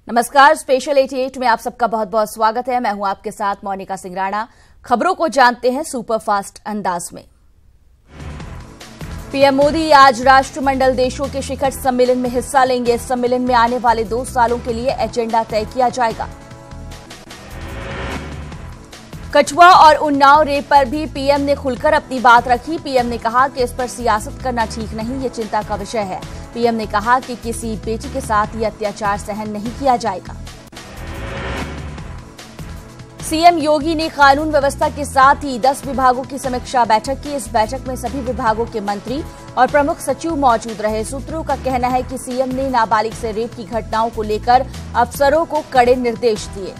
नमस्कार, स्पेशल 88 में आप सबका बहुत बहुत स्वागत है। मैं हूं आपके साथ मोनिका सिंह राणा। खबरों को जानते हैं सुपरफास्ट अंदाज में। पीएम मोदी आज राष्ट्रमंडल देशों के शिखर सम्मेलन में हिस्सा लेंगे। इस सम्मेलन में आने वाले 2 सालों के लिए एजेंडा तय किया जाएगा। कठुआ और उन्नाव रेप पर भी पीएम ने खुलकर अपनी बात रखी। पीएम ने कहा कि इस पर सियासत करना ठीक नहीं, ये चिंता का विषय है। पीएम ने कहा कि किसी बेटी के साथ ये अत्याचार सहन नहीं किया जाएगा। सीएम योगी ने कानून व्यवस्था के साथ ही 10 विभागों की समीक्षा बैठक की। इस बैठक में सभी विभागों के मंत्री और प्रमुख सचिव मौजूद रहे। सूत्रों का कहना है कि सीएम ने नाबालिग से रेप की घटनाओं को लेकर अफसरों को कड़े निर्देश दिए।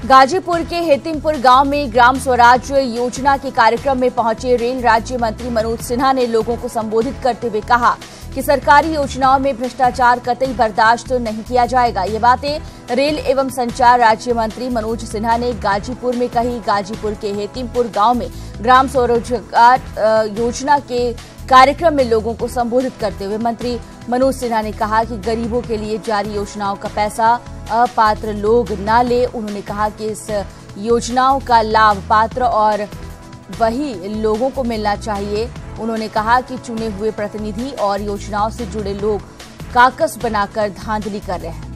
गाजीपुर के हेतिमपुर गांव में ग्राम स्वराज योजना के कार्यक्रम में पहुंचे रेल राज्य मंत्री मनोज सिन्हा ने लोगों को संबोधित करते हुए कहा कि सरकारी योजनाओं में भ्रष्टाचार कतई बर्दाश्त नहीं किया जाएगा। ये बातें रेल एवं संचार राज्य मंत्री मनोज सिन्हा ने गाजीपुर में कही। गाजीपुर के हेतिमपुर गांव में ग्राम स्वरोजगार योजना के कार्यक्रम में लोगों को संबोधित करते हुए मंत्री मनोज सिन्हा ने कहा कि गरीबों के लिए जारी योजनाओं का पैसा अपात्र लोग न ले। उन्होंने कहा कि इस योजनाओं का लाभ पात्र और वही लोगों को मिलना चाहिए। उन्होंने कहा कि चुने हुए प्रतिनिधि और योजनाओं से जुड़े लोग कागज बनाकर धांधली कर रहे हैं।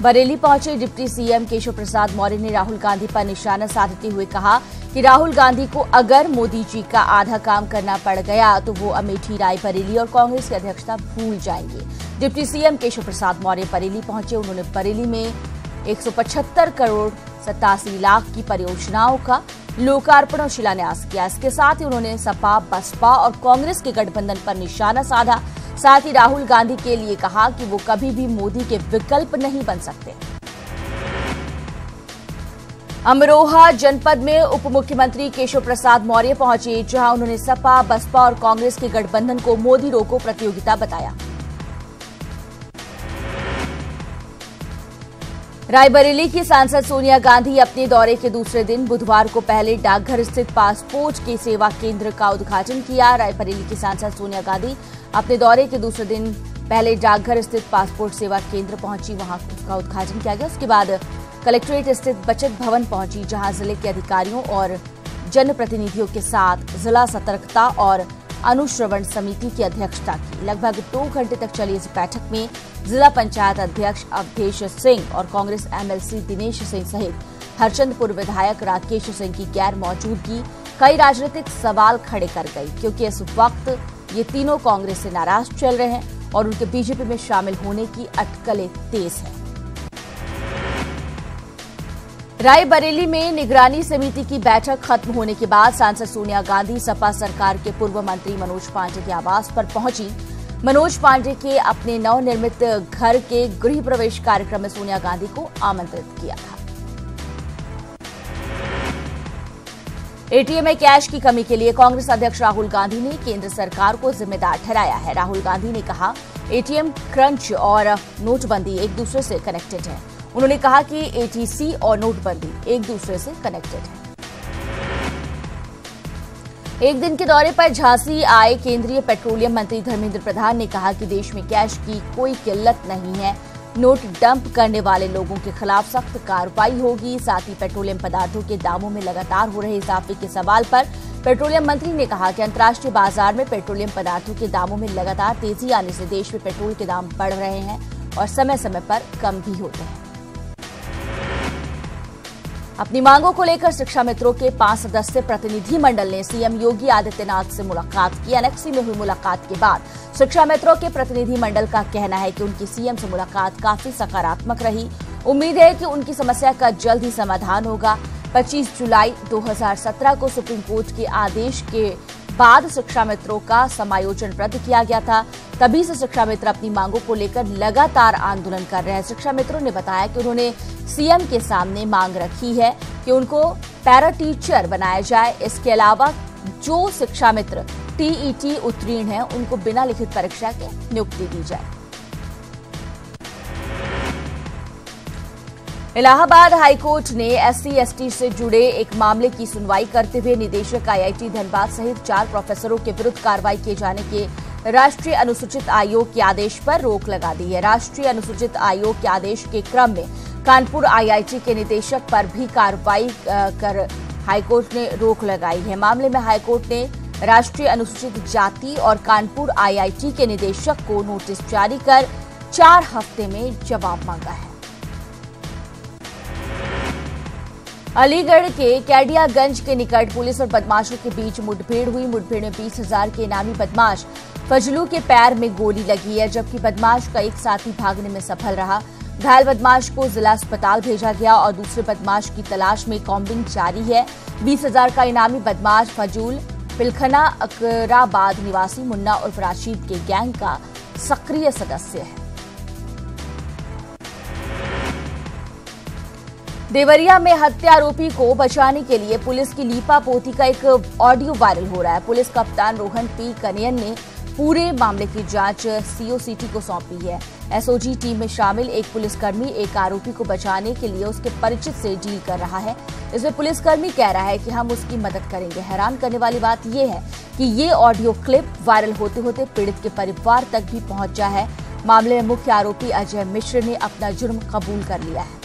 बरेली पहुंचे डिप्टी सीएम केशव प्रसाद मौर्य ने राहुल गांधी पर निशाना साधते हुए कहा कि राहुल गांधी को अगर मोदी जी का आधा काम करना पड़ गया तो वो अमेठी, रायबरेली और कांग्रेस की अध्यक्षता भूल जाएंगे। डिप्टी सीएम केशव प्रसाद मौर्य बरेली पहुंचे। उन्होंने बरेली में 175 करोड़ 87 लाख की परियोजनाओं का लोकार्पण और शिलान्यास किया। इसके साथ ही उन्होंने सपा, बसपा और कांग्रेस के गठबंधन पर निशाना साधा। साथ ही राहुल गांधी के लिए कहा कि वो कभी भी मोदी के विकल्प नहीं बन सकते। अमरोहा जनपद में उप मुख्यमंत्री केशव प्रसाद मौर्य पहुंचे, जहां उन्होंने सपा, बसपा और कांग्रेस के गठबंधन को मोदी रोको प्रतियोगिता बताया। रायबरेली की सांसद सोनिया गांधी अपने दौरे के दूसरे दिन बुधवार को पहले डाकघर स्थित पासपोर्ट के सेवा केंद्र का उद्घाटन किया। रायबरेली की सांसद सोनिया गांधी अपने दौरे के दूसरे दिन पहले डाकघर स्थित पासपोर्ट सेवा केंद्र पहुंची, वहां उसका उद्घाटन किया गया। उसके बाद कलेक्ट्रेट स्थित बचत भवन पहुंची, जहां जिले के अधिकारियों और जनप्रतिनिधियों के साथ जिला सतर्कता और अनुश्रवण समिति की अध्यक्षता की। लगभग 2 घंटे तक चली इस बैठक में जिला पंचायत अध्यक्ष अवधेश सिंह और कांग्रेस एमएलसी दिनेश सिंह सहित हरचंदपुर विधायक राकेश सिंह की गैर मौजूदगी कई राजनीतिक सवाल खड़े कर गई, क्योंकि इस वक्त ये तीनों कांग्रेस से नाराज चल रहे हैं और उनके बीजेपी में शामिल होने की अटकलें तेज है। रायबरेली में निगरानी समिति की बैठक खत्म होने के बाद सांसद सोनिया गांधी सपा सरकार के पूर्व मंत्री मनोज पांडे के आवास पर पहुंची। मनोज पांडे के अपने नवनिर्मित घर के गृह प्रवेश कार्यक्रम में सोनिया गांधी को आमंत्रित किया था। एटीएम में कैश की कमी के लिए कांग्रेस अध्यक्ष राहुल गांधी ने केंद्र सरकार को जिम्मेदार ठहराया है। राहुल गांधी ने कहा एटीएम क्रंच और नोटबंदी एक दूसरे से कनेक्टेड है। उन्होंने कहा कि एटीसी और नोटबंदी एक दूसरे से कनेक्टेड है। एक दिन के दौरे पर झांसी आए केंद्रीय पेट्रोलियम मंत्री धर्मेंद्र प्रधान ने कहा कि देश में कैश की कोई किल्लत नहीं है। नोट डंप करने वाले लोगों के खिलाफ सख्त कार्रवाई होगी। साथ ही पेट्रोलियम पदार्थों के दामों में लगातार हो रहे इजाफे के सवाल पर पेट्रोलियम मंत्री ने कहा कि अंतर्राष्ट्रीय बाजार में पेट्रोलियम पदार्थों के दामों में लगातार तेजी आने से देश में पेट्रोल के दाम बढ़ रहे हैं और समय समय पर कम भी होते हैं। अपनी मांगों को लेकर शिक्षा मित्रों के 5 सदस्यीय प्रतिनिधि मंडल ने सीएम योगी आदित्यनाथ से मुलाकात की। एनेक्सी में हुई मुलाकात के बाद शिक्षा मित्रों के प्रतिनिधि मंडल का कहना है कि उनकी सीएम से मुलाकात काफी सकारात्मक रही। उम्मीद है कि उनकी समस्या का जल्द ही समाधान होगा। 25 जुलाई 2017 को सुप्रीम कोर्ट के आदेश के बाद शिक्षा मित्रों का समायोजन रद्द किया गया था। तभी से शिक्षा मित्र अपनी मांगों को लेकर लगातार आंदोलन कर रहे हैं। शिक्षा मित्रों ने बताया कि उन्होंने सीएम के सामने मांग रखी है कि उनको पैरा टीचर बनाया जाए। इसके अलावा जो शिक्षा मित्र टीईटी उत्तीर्ण हैं, उनको बिना लिखित परीक्षा के नियुक्ति दी जाए। इलाहाबाद हाईकोर्ट ने एससी/एसटी से जुड़े एक मामले की सुनवाई करते हुए निदेशक आईआईटी धनबाद सहित 4 प्रोफेसरों के विरुद्ध कार्रवाई किए जाने के राष्ट्रीय अनुसूचित आयोग के आदेश पर रोक लगा दी है। राष्ट्रीय अनुसूचित आयोग के आदेश के क्रम में कानपुर आईआईटी के निदेशक पर भी कार्रवाई कर हाईकोर्ट ने रोक लगाई है। मामले में हाईकोर्ट ने राष्ट्रीय अनुसूचित जाति और कानपुर आईआईटी के निदेशक को नोटिस जारी कर 4 हफ्ते में जवाब मांगा है। अलीगढ़ के कैडियागंज के निकट पुलिस और बदमाशों के बीच मुठभेड़ हुई। मुठभेड़ में 20,000 के इनामी बदमाश फजलू के पैर में गोली लगी है, जबकि बदमाश का एक साथी भागने में सफल रहा। घायल बदमाश को जिला अस्पताल भेजा गया और दूसरे बदमाश की तलाश में कॉम्बिंग जारी है। 20,000 का इनामी बदमाश फजूल पिलखना अकराबाद निवासी मुन्ना उर्फ राशिद के गैंग का सक्रिय सदस्य है। देवरिया में हत्या आरोपी को बचाने के लिए पुलिस की लीपापोती का एक ऑडियो वायरल हो रहा है। पुलिस कप्तान रोहन पी कनियन ने पूरे मामले की जांच सीओसीटी को सौंपी है। एसओजी टीम में शामिल एक पुलिसकर्मी एक आरोपी को बचाने के लिए उसके परिचित से डील कर रहा है। इसमें पुलिसकर्मी कह रहा है कि हम उसकी मदद करेंगे। हैरान करने वाली बात यह है कि ये ऑडियो क्लिप वायरल होते होते पीड़ित के परिवार तक भी पहुंचा है। मामले में मुख्य आरोपी अजय मिश्र ने अपना जुर्म कबूल कर लिया है।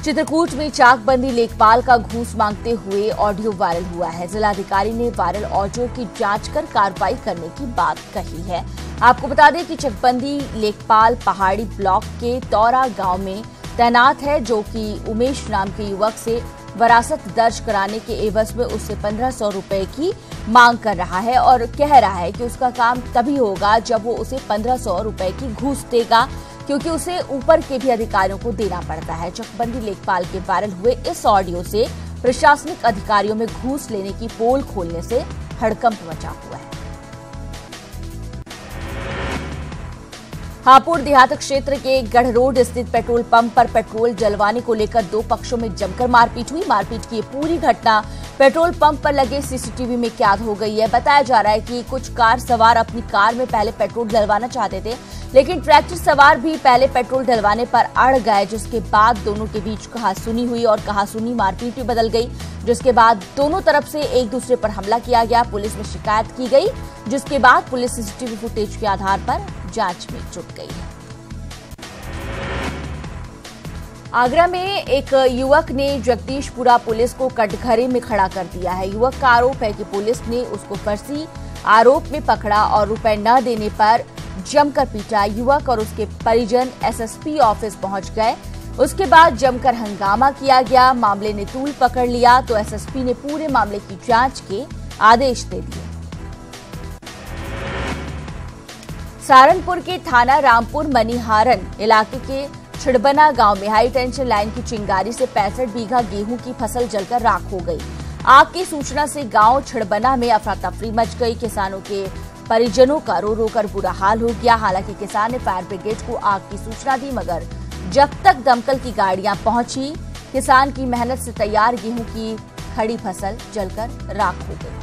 चित्रकूट में चाकबंदी लेखपाल का घूस मांगते हुए ऑडियो वायरल हुआ है। जिलाधिकारी ने वायरल ऑडियो की जांच कर कार्रवाई करने की बात कही है। आपको बता दें कि चकबंदी लेखपाल पहाड़ी ब्लॉक के तौरा गांव में तैनात है, जो कि उमेश नाम के युवक से वरासत दर्ज कराने के एवज में उससे 1,500 रुपए की मांग कर रहा है और कह रहा है कि उसका काम तभी होगा जब वो उसे 1,500 रुपए की घूस देगा, क्योंकि उसे ऊपर के भी अधिकारियों को देना पड़ता है। चकबंदी लेखपाल के वायरल हुए इस ऑडियो से प्रशासनिक अधिकारियों में घूस लेने की पोल खोलने से हड़कंप मचा हुआ है। हापुड़ देहात क्षेत्र के गढ़ रोड स्थित पेट्रोल पंप पर पेट्रोल जलवाने को लेकर 2 पक्षों में जमकर मारपीट हुई। मारपीट की पूरी घटना पेट्रोल पंप पर लगे सीसीटीवी में कैद हो गई है। बताया जा रहा है कि कुछ कार सवार अपनी कार में पहले पेट्रोल डलवाना चाहते थे, लेकिन ट्रैक्टर सवार भी पहले पेट्रोल डलवाने पर अड़ गए, जिसके बाद दोनों के बीच कहासुनी हुई और कहासुनी मारपीट में बदल गई, जिसके बाद दोनों तरफ से एक दूसरे पर हमला किया गया। पुलिस में शिकायत की गई, जिसके बाद पुलिस सीसीटीवी फुटेज के आधार पर जांच में जुट गई है। आगरा में एक युवक ने जगदीशपुरा पुलिस को कटघरे में खड़ा कर दिया है। युवक का आरोप है कि पुलिस ने उसको फर्जी आरोप में पकड़ा और रुपए न देने पर जमकर पीटा। युवक और उसके परिजन एसएसपी ऑफिस पहुंच गए। उसके बाद जमकर हंगामा किया गया। मामले ने तूल पकड़ लिया तो एसएसपी ने पूरे मामले की जांच के आदेश दे दिए। सहारनपुर के थाना रामपुर मनिहारन इलाके के छिड़बना गांव में हाई टेंशन लाइन की चिंगारी से 65 बीघा गेहूं की फसल जलकर राख हो गई। आग की सूचना से गांव छिड़बना में अफरा तफरी मच गई। किसानों के परिजनों का रो रो कर बुरा हाल हो गया। हालांकि किसान ने फायर ब्रिगेड को आग की सूचना दी, मगर जब तक दमकल की गाड़ियां पहुंची, किसान की मेहनत से तैयार गेहूं की खड़ी फसल जलकर राख हो गई।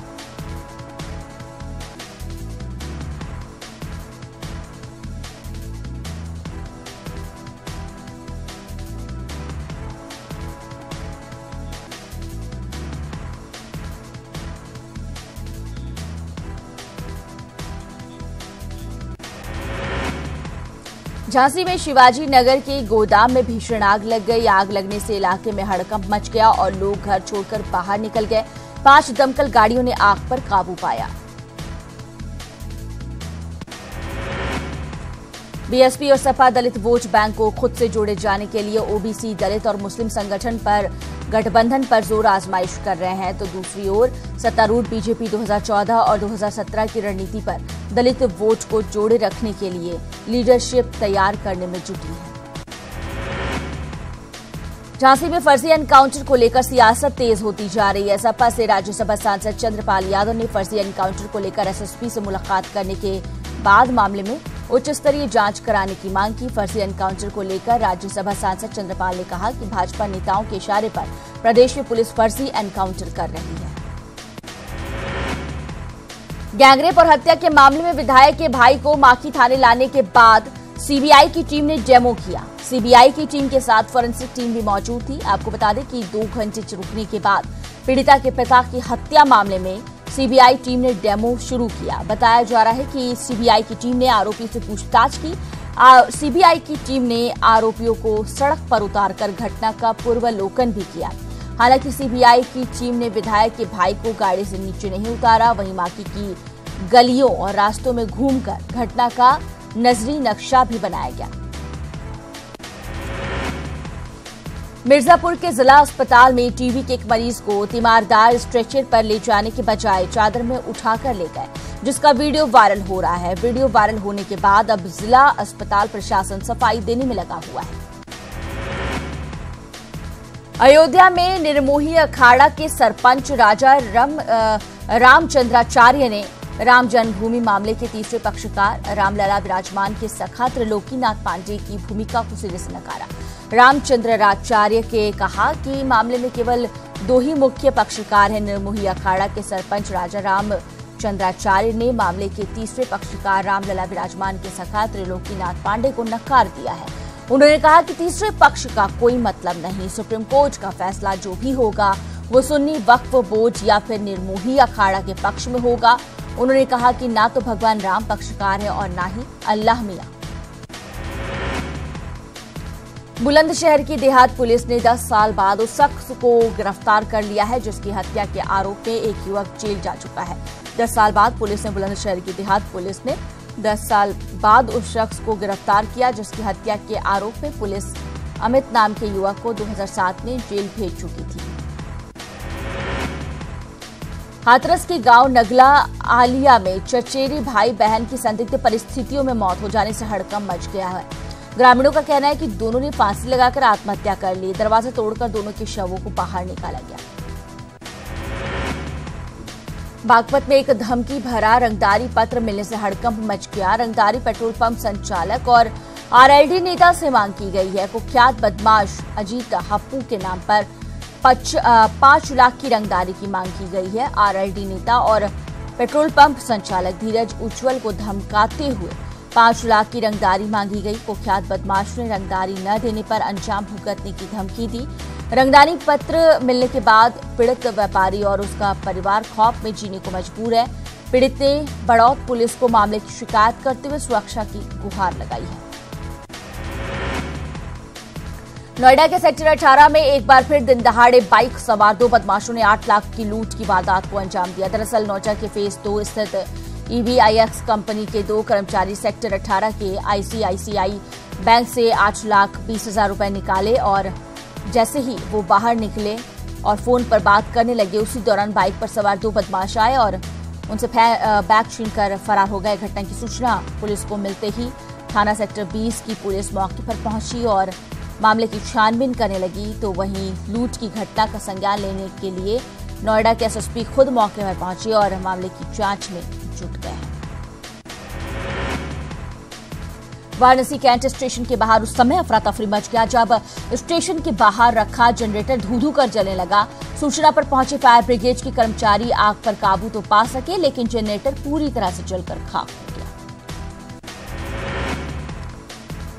झांसी में शिवाजी नगर के गोदाम में भीषण आग लग गई। आग लगने से इलाके में हड़कंप मच गया और लोग घर छोड़कर बाहर निकल गए। 5 दमकल गाड़ियों ने आग पर काबू पाया। बीएसपी और सपा दलित वोट बैंक को खुद से जोड़े जाने के लिए ओबीसी, दलित और मुस्लिम संगठन पर गठबंधन पर जोर आजमाइश कर रहे हैं, तो दूसरी ओर सत्तारूढ़ बीजेपी 2014 और 2017 की रणनीति पर दलित वोट को जोड़े रखने के लिए लीडरशिप तैयार करने में जुटी है। झांसी में फर्जी एनकाउंटर को लेकर सियासत तेज होती जा रही है। सपा से राज्यसभा सांसद चंद्रपाल यादव ने फर्जी एनकाउंटर को लेकर एसएसपी से मुलाकात करने के बाद मामले में उच्च स्तरीय जांच कराने की मांग की। फर्जी एनकाउंटर को लेकर राज्यसभा सांसद चंद्रपाल ने कहा कि भाजपा नेताओं के इशारे पर प्रदेश में पुलिस फर्जी एनकाउंटर कर रही है। गैंगरेप और हत्या के मामले में विधायक के भाई को माखी थाने लाने के बाद सीबीआई की टीम ने डेमो किया। सीबीआई की टीम के साथ फोरेंसिक टीम भी मौजूद थी। आपको बता दें कि 2 घंटे रुकने के बाद पीड़िता के पिता की हत्या मामले में सीबीआई टीम ने डेमो शुरू किया। बताया जा रहा है कि सीबीआई की टीम ने आरोपी से पूछताछ की। सीबीआई की टीम ने आरोपियों को सड़क पर उतारकर घटना का पूर्वावलोकन भी किया। हालांकि सीबीआई की टीम ने विधायक के भाई को गाड़ी से नीचे नहीं उतारा, वहीं माकी की गलियों और रास्तों में घूमकर घटना का नजरी नक्शा भी बनाया गया। मिर्जापुर के जिला अस्पताल में टीबी के एक मरीज को तीमारदार स्ट्रेचर पर ले जाने के बजाय चादर में उठाकर ले गए, जिसका वीडियो वायरल हो रहा है। वीडियो वायरल होने के बाद अब जिला अस्पताल प्रशासन सफाई देने में लगा हुआ है। अयोध्या में निर्मोही अखाड़ा के सरपंच राजा रामचंद्राचार्य ने राम जन्मभूमि मामले के तीसरे पक्षकार रामलला विराजमान के सखा त्रिलोकीनाथ पांडे की भूमिका को सिरे से नकारा। रामचंद्राचार्य के कहा कि मामले में केवल 2 ही मुख्य पक्षकार हैं। निर्मोही अखाड़ा के सरपंच राजा रामचंद्राचार्य ने मामले के तीसरे पक्षकार रामलला विराजमान के सखा त्रिलोकीनाथ पांडे को नकार दिया है। उन्होंने कहा कि तीसरे पक्ष का कोई मतलब नहीं। सुप्रीम कोर्ट का फैसला जो भी होगा वो सुन्नी वक्फ बोर्ड या फिर निर्मोही अखाड़ा के पक्ष में होगा। उन्होंने कहा कि ना तो भगवान राम पक्षकार है और ना ही अल्लाह मियां। बुलंदशहर की देहात पुलिस ने 10 साल बाद उस शख्स को गिरफ्तार कर लिया है जिसकी हत्या के आरोप में एक युवक जेल जा चुका है। 10 साल बाद पुलिस ने बुलंदशहर की देहात पुलिस ने 10 साल बाद उस शख्स को गिरफ्तार किया जिसकी हत्या के आरोप में पुलिस अमित नाम के युवक को 2007 में जेल भेज चुकी थी। हाथरस के गांव नगला आलिया में चचेरी भाई बहन की संदिग्ध परिस्थितियों में मौत हो जाने से हड़कंप मच गया है। ग्रामीणों का कहना है कि दोनों ने फांसी लगाकर आत्महत्या कर ली। दरवाजा तोड़कर दोनों के शवों को बाहर निकाला गया। बागपत में एक धमकी भरा रंगदारी पत्र मिलने से हड़कंप मच गया। रंगदारी पेट्रोल पंप संचालक और आरएलडी नेता से मांग की गई है। कुख्यात बदमाश अजीत हप्पू के नाम पर 5 लाख की रंगदारी की मांग की गई है। आरएलडी नेता और पेट्रोल पंप संचालक धीरज उज्जवल को धमकाते हुए 5 लाख की रंगदारी मांगी गई। कुख्यात बदमाश ने रंगदारी न देने पर अंजाम भुगतने की धमकी दी। रंगदारी पत्र मिलने के बाद पीड़ित व्यापारी और उसका परिवार खौफ में जीने को मजबूर है। पीड़ित ने बड़ौत पुलिस को मामले की शिकायत करते हुए सुरक्षा की गुहार लगाई है। नोएडा के सेक्टर 18 में एक बार फिर दिन दहाड़े बाइक सवार 2 बदमाशों ने 8 लाख की लूट की वारदात को अंजाम दिया। दरअसल नोएडा के फेज 2 स्थित EVIX कंपनी के 2 कर्मचारी सेक्टर 18 के ICICI बैंक से 8,20,000 रुपए निकाले और जैसे ही वो बाहर निकले और फोन पर बात करने लगे, उसी दौरान बाइक पर सवार 2 बदमाश आए और उनसे बैग छीनकर फरार हो गए। घटना की सूचना पुलिस को मिलते ही थाना सेक्टर 20 की पुलिस मौके पर पहुंची और मामले की छानबीन करने लगी। तो वहीं लूट की घटना का संज्ञान लेने के लिए नोएडा के SSP खुद मौके पर पहुंचे और मामले की जांच में जुट गए हैं। वाराणसी कैंट स्टेशन के बाहर उस समय अफरा तफरी मच गया जब स्टेशन के बाहर रखा जनरेटर धू-धू कर जलने लगा। सूचना पर पहुंचे फायर ब्रिगेड के कर्मचारी आग पर काबू तो पा सके, लेकिन जनरेटर पूरी तरह से जलकर खाक हो गया।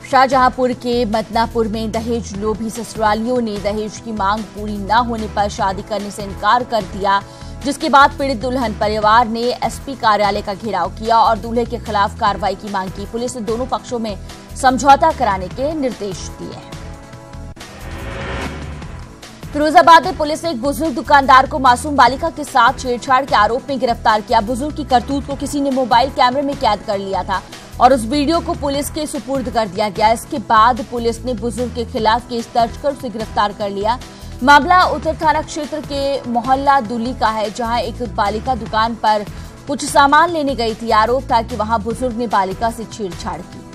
शाहजहांपुर के मदनापुर में दहेज लोभी ससुरालियों ने दहेज की मांग पूरी न होने पर शादी करने से इनकार कर दिया, जिसके बाद पीड़ित दुल्हन परिवार ने SP कार्यालय का घेराव किया और दूल्हे के खिलाफ कार्रवाई की मांग की। पुलिस ने दोनों पक्षों में समझौता कराने के निर्देश दिए हैं। फिरोजाबाद में पुलिस ने एक बुजुर्ग दुकानदार को मासूम बालिका के साथ छेड़छाड़ के आरोप में गिरफ्तार किया। बुजुर्ग की करतूत को किसी ने मोबाइल कैमरे में कैद कर लिया था और उस वीडियो को पुलिस के सुपुर्द कर दिया गया। इसके बाद पुलिस ने बुजुर्ग के खिलाफ केस दर्ज कर उसे गिरफ्तार कर लिया। मामला उत्तर थाना क्षेत्र के मोहल्ला दुली का है, जहां एक बालिका दुकान पर कुछ सामान लेने गई थी। आरोप था कि वहां बुजुर्ग ने बालिका से छेड़छाड़ की।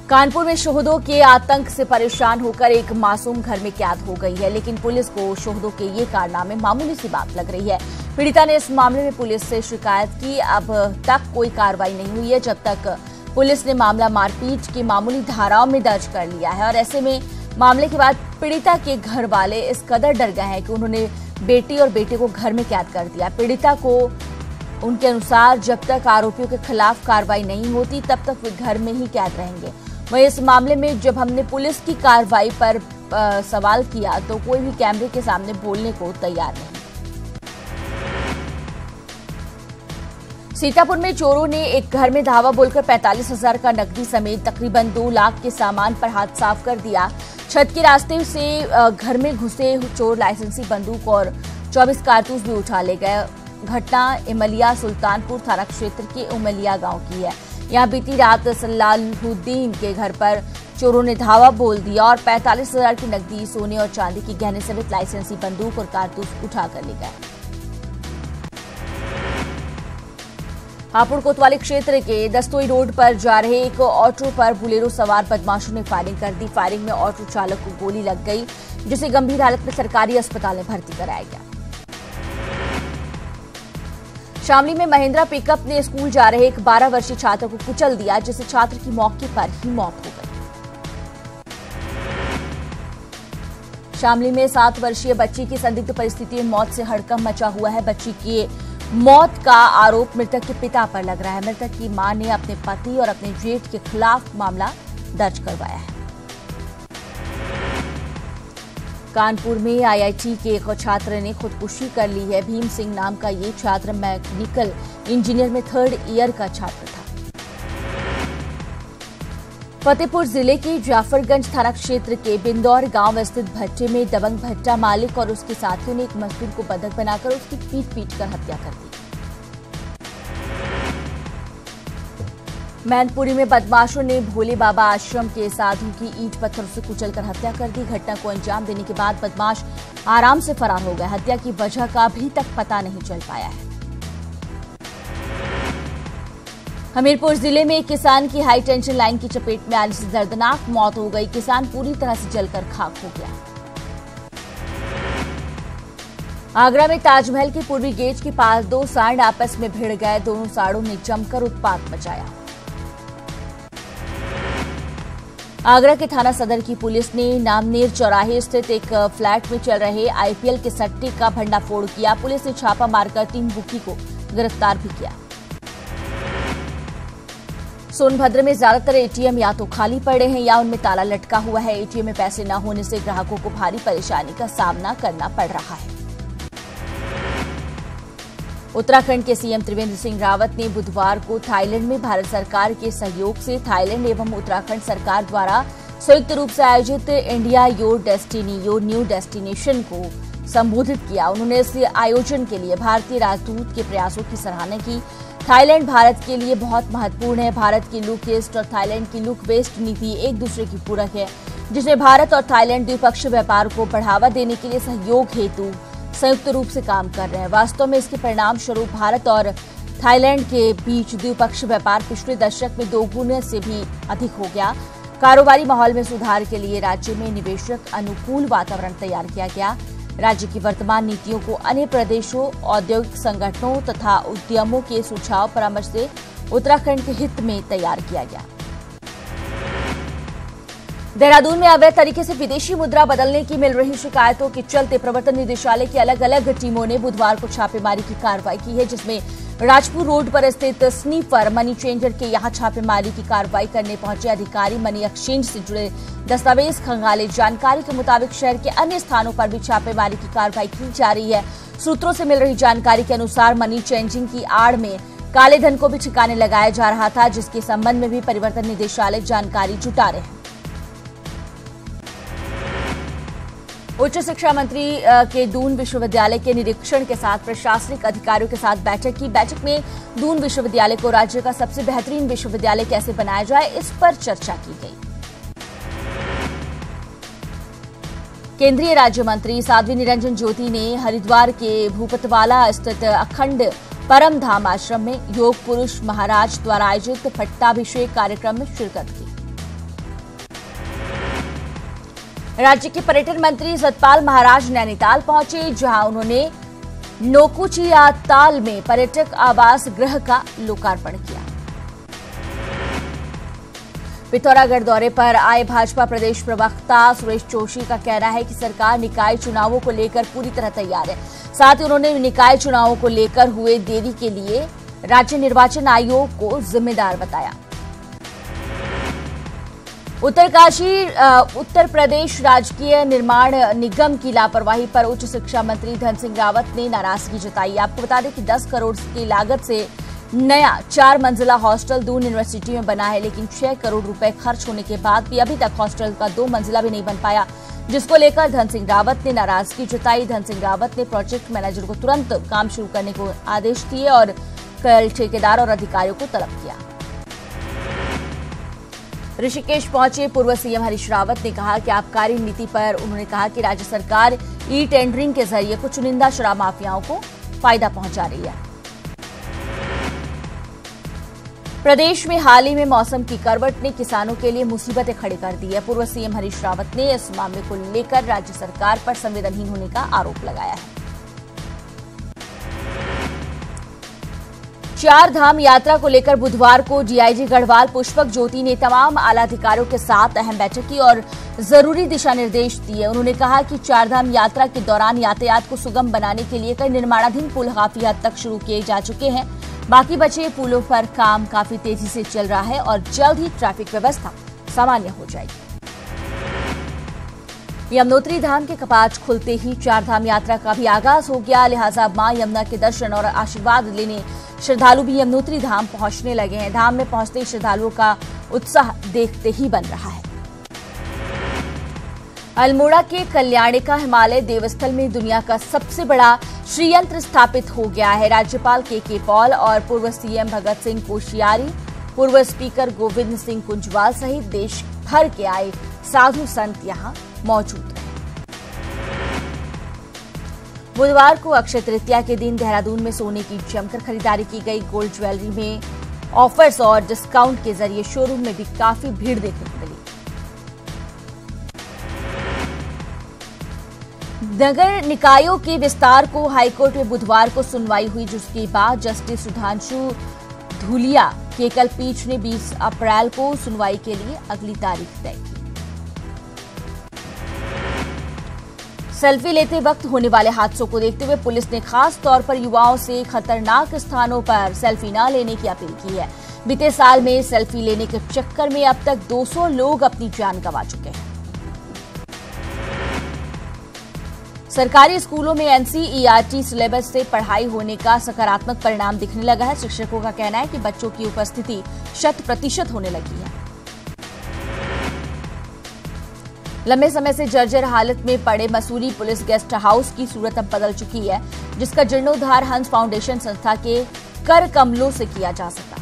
कानपुर में शोहदों के आतंक से परेशान होकर एक मासूम घर में कैद हो गई है, लेकिन पुलिस को शोहदों के ये कारनामे मामूली सी बात लग रही है। पीड़िता ने इस मामले में पुलिस से शिकायत की। अब तक कोई कार्रवाई नहीं हुई है, जब तक पुलिस ने मामला मारपीट की मामूली धाराओं में दर्ज कर लिया है। और ऐसे में मामले के बाद पीड़िता के घर वाले इस कदर डर गए हैं कि उन्होंने बेटी और बेटे को घर में कैद कर दिया। पीड़िता को उनके अनुसार जब तक आरोपियों के खिलाफ कार्रवाई नहीं होती तब तक वे घर में ही कैद रहेंगे। वहीं इस मामले में जब हमने पुलिस की कार्रवाई पर सवाल किया तो कोई भी कैमरे के सामने बोलने को तैयार नहीं। सीतापुर में चोरों ने एक घर में धावा बोलकर 45,000 का नकदी समेत तकरीबन 2 लाख के सामान पर हाथ साफ कर दिया। छत के रास्ते से घर में घुसे चोर लाइसेंसी बंदूक और 24 कारतूस भी उठा ले गए। घटना इमलिया सुल्तानपुर थाना क्षेत्र के उमलिया गांव की है। यहां बीती रात सलाहुद्दीन के घर पर चोरों ने धावा बोल दिया और 45,000 की नकदी, सोने और चांदी की गहने समेत लाइसेंसी बंदूक और कारतूस उठाकर ले गए। हापुड़ कोतवाली क्षेत्र के दस्तोई रोड पर जा रहे एक ऑटो पर बुलेरो सवार बदमाशों ने फायरिंग कर दी। फायरिंग में ऑटो चालक को गोली लग गई, जिसे गंभीर हालत में सरकारी अस्पताल में भर्ती कराया गया। शामली में महिंद्रा पिकअप ने स्कूल जा रहे एक 12 वर्षीय छात्र को कुचल दिया, जिससे छात्र की मौके पर ही मौत हो गई। शामली में 7 वर्षीय बच्ची की संदिग्ध परिस्थिति में मौत से हड़कंप मचा हुआ है। बच्ची की मौत का आरोप मृतक के पिता पर लग रहा है। मृतक की मां ने अपने पति और अपने जेठ के खिलाफ मामला दर्ज करवाया है। कानपुर में आईआईटी के एक छात्र ने खुदकुशी कर ली है। भीम सिंह नाम का ये छात्र मैकेनिकल इंजीनियर में 3rd ईयर का छात्र था। फतेहपुर जिले के जाफरगंज थाना क्षेत्र के बिंदौर गांव स्थित भट्टे में दबंग भट्टा मालिक और उसके साथियों ने एक मजदूर को बंधक बनाकर उसकी पीट कर हत्या कर दी। मैनपुरी में बदमाशों ने भोले बाबा आश्रम के साधु की ईंट पत्थर से कुचलकर हत्या कर दी। घटना को अंजाम देने के बाद बदमाश आराम से फरार हो गए। हत्या की वजह का अभी तक पता नहीं चल पाया है। हमीरपुर जिले में एक किसान की हाई टेंशन लाइन की चपेट में आने से दर्दनाक मौत हो गई। किसान पूरी तरह से जलकर खाक हो गया। आगरा में ताजमहल के पूर्वी गेट के पास 2 सांड आपस में भिड़ गए। दोनों सांडों ने जमकर उत्पात मचाया। आगरा के थाना सदर की पुलिस ने नामनेर चौराहे स्थित एक फ्लैट में चल रहे आईपीएल के सट्टे का भंडाफोड़ किया। पुलिस ने छापा मारकर 3 बुकी को गिरफ्तार भी किया। सोनभद्र में ज्यादातर एटीएम या तो खाली पड़े हैं या उनमें ताला लटका हुआ है। एटीएम में पैसे न होने से ग्राहकों को भारी परेशानी का सामना करना पड़ रहा है। उत्तराखंड के सीएम त्रिवेंद्र सिंह रावत ने बुधवार को थाईलैंड में भारत सरकार के सहयोग से थाईलैंड एवं उत्तराखंड सरकार द्वारा संयुक्त रूप से आयोजित India your destiny your new destination को संबोधित किया। उन्होंने इस आयोजन के लिए भारतीय राजदूत के प्रयासों की सराहना की। थाईलैंड भारत के लिए बहुत महत्वपूर्ण है। भारत की लुक ईस्ट और थाईलैंड की लुक वेस्ट नीति एक दूसरे की पूरक है, जिसमें भारत और थाईलैंड द्विपक्षीय व्यापार को बढ़ावा देने के लिए सहयोग हेतु संयुक्त रूप से काम कर रहे हैं। वास्तव में इसके परिणाम स्वरूप भारत और थाईलैंड के बीच द्विपक्षीय व्यापार पिछले दशक में 2 गुने से भी अधिक हो गया। कारोबारी माहौल में सुधार के लिए राज्य में निवेशक अनुकूल वातावरण तैयार किया गया। राज्य की वर्तमान नीतियों को अन्य प्रदेशों, औद्योगिक संगठनों तथा उद्यमों के सुझाव परामर्श से उत्तराखंड के हित में तैयार किया गया। देहरादून में अवैध तरीके से विदेशी मुद्रा बदलने की मिल रही शिकायतों के चलते प्रवर्तन निदेशालय की अलग अलग टीमों ने बुधवार को छापेमारी की कार्रवाई की है, जिसमें राजपुर रोड पर स्थित स्नीफर मनी चेंजर के यहां छापेमारी की कार्रवाई करने पहुंचे अधिकारी मनी एक्सचेंज से जुड़े दस्तावेज खंगाले। जानकारी के मुताबिक शहर के अन्य स्थानों पर भी छापेमारी की कार्रवाई की जा रही है। सूत्रों से मिल रही जानकारी के अनुसार मनी चेंजिंग की आड़ में काले धन को भी ठिकाने लगाया जा रहा था, जिसके संबंध में भी परिवर्तन निदेशालय जानकारी जुटा रहे हैं। उच्च शिक्षा मंत्री के दून विश्वविद्यालय के निरीक्षण के साथ प्रशासनिक अधिकारियों के साथ बैठक की। बैठक में दून विश्वविद्यालय को राज्य का सबसे बेहतरीन विश्वविद्यालय कैसे बनाया जाए, इस पर चर्चा की गई। केंद्रीय राज्य मंत्री साध्वी निरंजन ज्योति ने हरिद्वार के भूपतवाला स्थित अखंड परम धाम आश्रम में योग पुरुष महाराज द्वारा आयोजित पट्टाभिषेक कार्यक्रम में शिरकत की। राज्य के पर्यटन मंत्री सतपाल महाराज नैनीताल पहुंचे, जहां उन्होंने नोकुचिया ताल में पर्यटक आवास गृह का लोकार्पण किया। पिथौरागढ़ दौरे पर आए भाजपा प्रदेश प्रवक्ता सुरेश जोशी का कहना है कि सरकार निकाय चुनावों को लेकर पूरी तरह तैयार है। साथ ही उन्होंने निकाय चुनावों को लेकर हुए देरी के लिए राज्य निर्वाचन आयोग को जिम्मेदार बताया। उत्तर प्रदेश राजकीय निर्माण निगम की लापरवाही पर उच्च शिक्षा मंत्री धन सिंह रावत ने नाराजगी जताई। आपको बता दें कि 10 करोड़ की लागत से नया 4 मंजिला हॉस्टल दून यूनिवर्सिटी में बना है, लेकिन 6 करोड़ रुपए खर्च होने के बाद भी अभी तक हॉस्टल का 2 मंजिला भी नहीं बन पाया, जिसको लेकर धन सिंह रावत ने नाराजगी जताई। धन सिंह रावत ने प्रोजेक्ट मैनेजर को तुरंत काम शुरू करने को आदेश दिए और कल ठेकेदार और अधिकारियों को तलब किया। ऋषिकेश पहुंचे पूर्व सीएम हरीश रावत ने कहा कि आबकारी नीति पर उन्होंने कहा कि राज्य सरकार ई टेंडरिंग के जरिए कुछ चुनिंदा शराब माफियाओं को फायदा पहुंचा रही है। प्रदेश में हाल ही में मौसम की करवट ने किसानों के लिए मुसीबतें खड़ी कर दी है। पूर्व सीएम हरीश रावत ने इस मामले को लेकर राज्य सरकार पर संवेदनहीन होने का आरोप लगाया है। 4 धाम यात्रा को लेकर बुधवार को डीआईजी गढ़वाल पुष्पक ज्योति ने तमाम आला अधिकारियों के साथ अहम बैठक की और जरूरी दिशा निर्देश दिए। उन्होंने कहा कि 4 धाम यात्रा के दौरान यातायात को सुगम बनाने के लिए कई निर्माणाधीन पुल काफी हद तक शुरू किए जा चुके हैं। बाकी बचे पुलों पर काम काफी तेजी से चल रहा है और जल्द ही ट्रैफिक व्यवस्था सामान्य हो जाएगी। यमुनोत्री धाम के कपाट खुलते ही 4 धाम यात्रा का भी आगाज हो गया, लिहाजा मां यमुना के दर्शन और आशीर्वाद लेने श्रद्धालु भी यमुनोत्री धाम पहुंचने लगे हैं। धाम में पहुंचते ही श्रद्धालुओं का उत्साह देखते ही बन रहा है। अल्मोड़ा के कल्याणिका हिमालय देवस्थल में दुनिया का सबसे बड़ा श्रीयंत्र स्थापित हो गया है। राज्यपाल के पॉल और पूर्व सीएम भगत सिंह कोश्यारी, पूर्व स्पीकर गोविंद सिंह कुंजवाल सहित देश भर के आए साधु संत यहां मौजूद रहे। बुधवार को अक्षय तृतीया के दिन देहरादून में सोने की जमकर खरीदारी की गई। गोल्ड ज्वेलरी में ऑफर्स और डिस्काउंट के जरिए शोरूम में भी काफी भीड़ देखने को मिली। नगर निकायों के विस्तार को हाईकोर्ट में बुधवार को सुनवाई हुई, जिसके बाद जस्टिस सुधांशु धूलिया की एकल पीठ ने 20 अप्रैल को सुनवाई के लिए अगली तारीख तय की। सेल्फी लेते वक्त होने वाले हादसों को देखते हुए पुलिस ने खास तौर पर युवाओं से खतरनाक स्थानों पर सेल्फी न लेने की अपील की है। बीते साल में सेल्फी लेने के चक्कर में अब तक 200 लोग अपनी जान गंवा चुके हैं। सरकारी स्कूलों में एनसीईआरटी सिलेबस से पढ़ाई होने का सकारात्मक परिणाम दिखने लगा है। शिक्षकों का कहना है कि बच्चों की उपस्थिति 100% होने लगी है। लंबे समय से जर्जर हालत में पड़े मसूरी पुलिस गेस्ट हाउस की सूरत अब बदल चुकी है, जिसका जीर्णोद्धार हंस फाउंडेशन संस्था के कर कमलों से किया जा सका।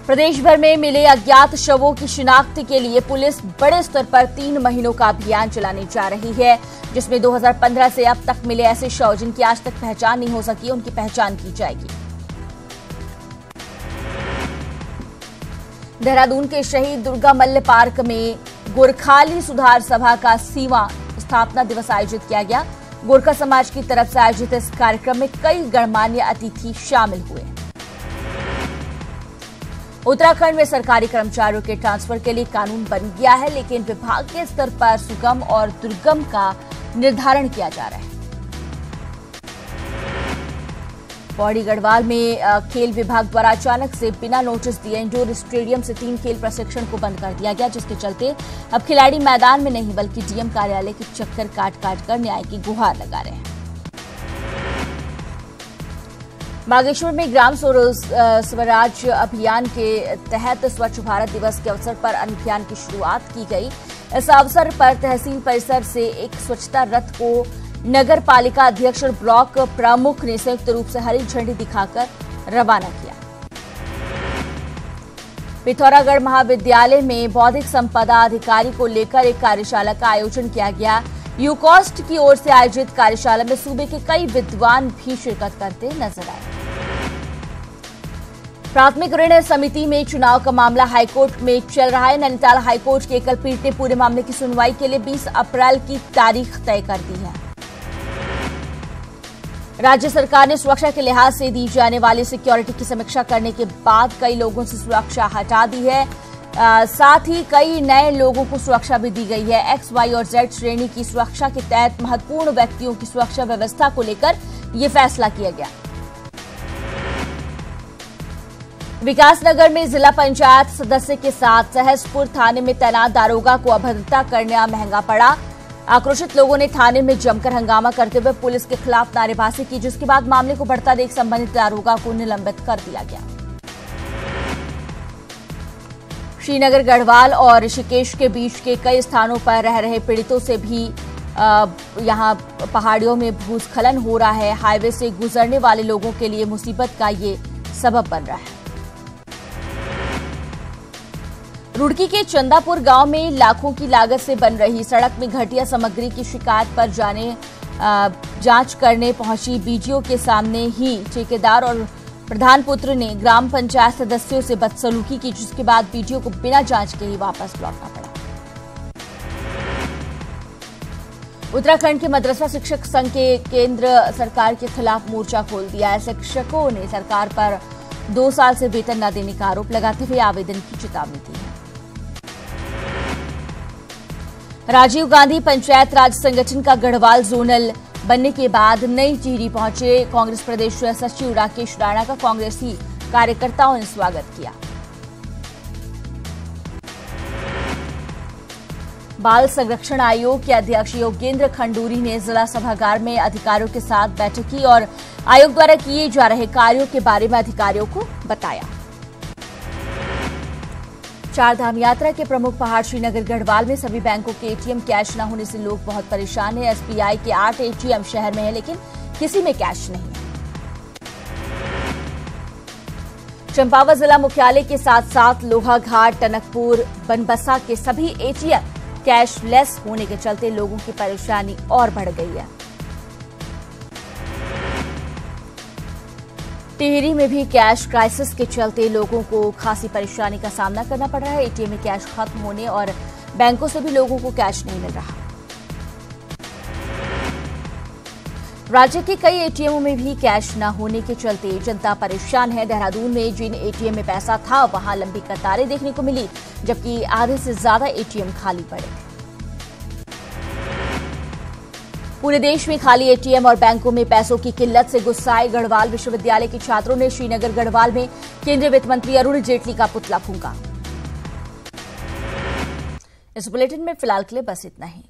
प्रदेश भर में मिले अज्ञात शवों की शिनाख्त के लिए पुलिस बड़े स्तर पर 3 महीनों का अभियान चलाने जा रही है, जिसमें 2015 से अब तक मिले ऐसे शव जिनकी आज तक पहचान नहीं हो सकी, उनकी पहचान की जाएगी। देहरादून के शहीद दुर्गा मल्ल पार्क में गोरखाली सुधार सभा का 80वां स्थापना दिवस आयोजित किया गया। गोरखा समाज की तरफ से आयोजित इस कार्यक्रम में कई गणमान्य अतिथि शामिल हुए। उत्तराखंड में सरकारी कर्मचारियों के ट्रांसफर के लिए कानून बन गया है, लेकिन विभागीय स्तर पर सुगम और दुर्गम का निर्धारण किया जा रहा है। पौड़ी गढ़वाल में खेल विभाग द्वारा अचानक से बिना नोटिस दिए इंडोर स्टेडियम से 3 खेल प्रशिक्षण को बंद कर दिया गया, जिसके चलते अब खिलाड़ी मैदान में नहीं बल्कि डीएम कार्यालय के चक्कर काट कर न्याय की गुहार लगा रहे हैं। बागेश्वर में ग्राम स्वराज अभियान के तहत स्वच्छ भारत दिवस के अवसर पर अभियान की शुरुआत की गई। इस अवसर पर तहसील परिसर से एक स्वच्छता रथ को नगर पालिका अध्यक्ष और ब्लॉक प्रमुख ने संयुक्त रूप से हरी झंडी दिखाकर रवाना किया। पिथौरागढ़ महाविद्यालय में बौद्धिक संपदा अधिकारी को लेकर एक कार्यशाला का आयोजन किया गया। यूकॉस्ट की ओर से आयोजित कार्यशाला में सूबे के कई विद्वान भी शिरकत करते नजर आए। प्राथमिक ऋण समिति में चुनाव का मामला हाईकोर्ट में चल रहा है। नैनीताल हाईकोर्ट की एकल पीठ ने पूरे मामले की सुनवाई के लिए 20 अप्रैल की तारीख तय कर दी है। राज्य सरकार ने सुरक्षा के लिहाज से दी जाने वाली सिक्योरिटी की समीक्षा करने के बाद कई लोगों से सुरक्षा हटा दी है। साथ ही कई नए लोगों को सुरक्षा भी दी गई है। एक्स, वाई और जेड श्रेणी की सुरक्षा के तहत महत्वपूर्ण व्यक्तियों की सुरक्षा व्यवस्था को लेकर यह फैसला किया गया। विकासनगर में जिला पंचायत सदस्य के साथ सहसपुर थाने में तैनात दारोगा को अभद्रता करना महंगा पड़ा। आक्रोशित लोगों ने थाने में जमकर हंगामा करते हुए पुलिस के खिलाफ नारेबाजी की, जिसके बाद मामले को बढ़ता देख संबंधित दारोगा को निलंबित कर दिया गया। श्रीनगर गढ़वाल और ऋषिकेश के बीच के कई स्थानों पर रह रहे पीड़ितों से भी यहां पहाड़ियों में भूस्खलन हो रहा है। हाईवे से गुजरने वाले लोगों के लिए मुसीबत का ये सबब बन रहा है। रुड़की के चंदापुर गांव में लाखों की लागत से बन रही सड़क में घटिया सामग्री की शिकायत पर जांच करने पहुंची बीडीओ के सामने ही ठेकेदार और प्रधान पुत्र ने ग्राम पंचायत सदस्यों से बदसलूकी की, जिसके बाद बीडीओ को बिना जांच के ही वापस लौटना पड़ा। उत्तराखंड के मदरसा शिक्षक संघ के केंद्र सरकार के खिलाफ मोर्चा खोल दिया है। शिक्षकों ने सरकार पर 2 साल से वेतन न देने का आरोप लगाते हुए आवेदन की चेतावनी दी है। राजीव गांधी पंचायत राज संगठन का गढ़वाल जोनल बनने के बाद नई टिहरी पहुंचे कांग्रेस प्रदेश सचिव राकेश राणा का कांग्रेसी कार्यकर्ताओं ने स्वागत किया। बाल संरक्षण आयोग के अध्यक्ष योगेंद्र खंडूरी ने जिला सभागार में अधिकारियों के साथ बैठक की और आयोग द्वारा किए जा रहे कार्यों के बारे में अधिकारियों को बताया। चारधाम यात्रा के प्रमुख पहाड़ श्रीनगर गढ़वाल में सभी बैंकों के एटीएम कैश न होने से लोग बहुत परेशान हैं। एसबीआई के 8 एटीएम शहर में है, लेकिन किसी में कैश नहीं है। चंपावत जिला मुख्यालय के साथ साथ लोहाघाट, टनकपुर, बनबसा के सभी एटीएम कैशलेस होने के चलते लोगों की परेशानी और बढ़ गई है। टिहरी में भी कैश क्राइसिस के चलते लोगों को खासी परेशानी का सामना करना पड़ रहा है। एटीएम में कैश खत्म होने और बैंकों से भी लोगों को कैश नहीं मिल रहा। राज्य के कई एटीएमों में भी कैश न होने के चलते जनता परेशान है। देहरादून में जिन एटीएम में पैसा था वहां लंबी कतारें देखने को मिली, जबकि आधे से ज्यादा एटीएम खाली पड़े। पूरे देश में खाली एटीएम और बैंकों में पैसों की किल्लत से गुस्साए गढ़वाल विश्वविद्यालय के छात्रों ने श्रीनगर गढ़वाल में केंद्रीय वित्त मंत्री अरुण जेटली का पुतला फूंका। इस बुलेटिन में फिलहाल के लिए बस इतना ही।